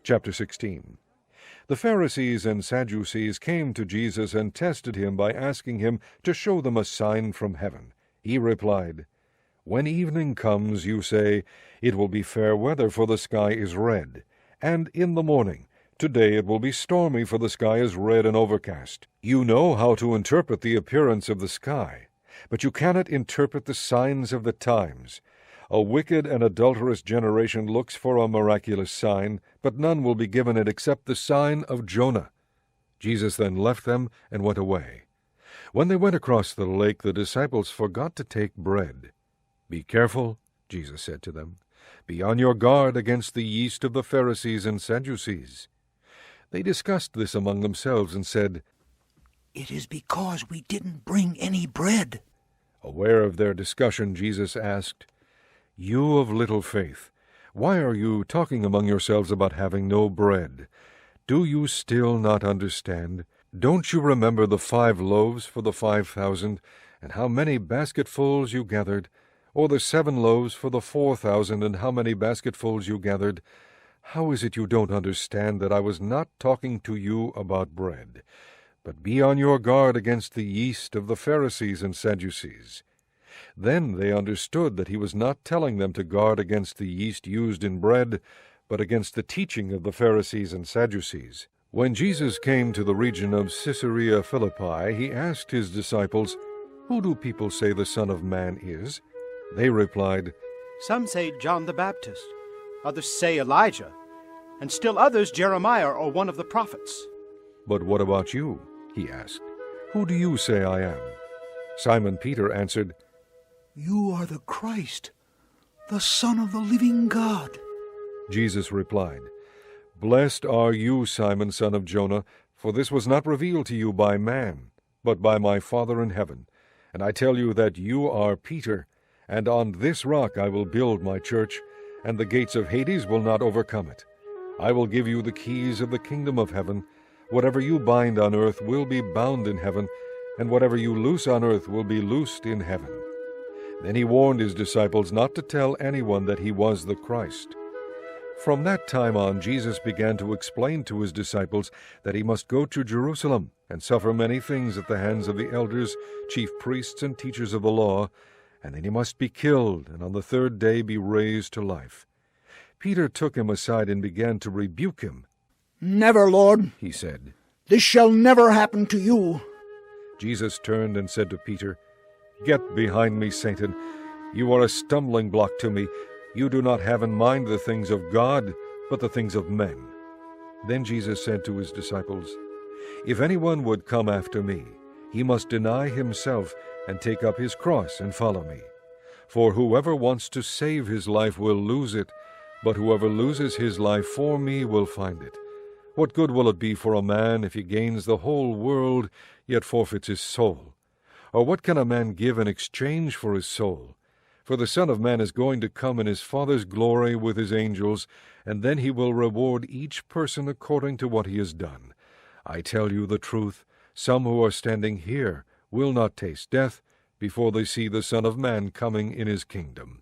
Chapter 16. The Pharisees and Sadducees came to Jesus and tested him by asking him to show them a sign from heaven. He replied, "When evening comes, you say, 'It will be fair weather, for the sky is red.' And in the morning, 'Today it will be stormy, for the sky is red and overcast.' You know how to interpret the appearance of the sky, but you cannot interpret the signs of the times. A wicked and adulterous generation looks for a miraculous sign, but none will be given it except the sign of Jonah." Jesus then left them and went away. When they went across the lake, the disciples forgot to take bread. "Be careful," Jesus said to them. "Be on your guard against the yeast of the Pharisees and Sadducees." They discussed this among themselves and said, "It is because we didn't bring any bread." Aware of their discussion, Jesus asked, "You of little faith, why are you talking among yourselves about having no bread? Do you still not understand? Don't you remember the 5 loaves for the 5,000, and how many basketfuls you gathered? Or the 7 loaves for the 4,000, and how many basketfuls you gathered? How is it you don't understand that I was not talking to you about bread? But be on your guard against the yeast of the Pharisees and Sadducees." Then they understood that he was not telling them to guard against the yeast used in bread, but against the teaching of the Pharisees and Sadducees. When Jesus came to the region of Caesarea Philippi, he asked his disciples, "Who do people say the Son of Man is?" They replied, "Some say John the Baptist, others say Elijah, and still others Jeremiah or one of the prophets." "But what about you?" he asked. "Who do you say I am?" Simon Peter answered, "You are the Christ, the Son of the living God." Jesus replied, "Blessed are you, Simon, son of Jonah, for this was not revealed to you by man, but by my Father in heaven. And I tell you that you are Peter, and on this rock I will build my church, and the gates of Hades will not overcome it. I will give you the keys of the kingdom of heaven. Whatever you bind on earth will be bound in heaven, and whatever you loose on earth will be loosed in heaven." Then he warned his disciples not to tell anyone that he was the Christ. From that time on, Jesus began to explain to his disciples that he must go to Jerusalem and suffer many things at the hands of the elders, chief priests, and teachers of the law, and that he must be killed, and on the 3rd day be raised to life. Peter took him aside and began to rebuke him. "Never, Lord," he said. "This shall never happen to you." Jesus turned and said to Peter, "Get behind me, Satan. You are a stumbling block to me. You do not have in mind the things of God, but the things of men." Then Jesus said to his disciples, "If anyone would come after me, he must deny himself and take up his cross and follow me. For whoever wants to save his life will lose it, but whoever loses his life for me will find it. What good will it be for a man if he gains the whole world, yet forfeits his soul? Or what can a man give in exchange for his soul? For the Son of Man is going to come in his Father's glory with his angels, and then he will reward each person according to what he has done. I tell you the truth, some who are standing here will not taste death before they see the Son of Man coming in his kingdom."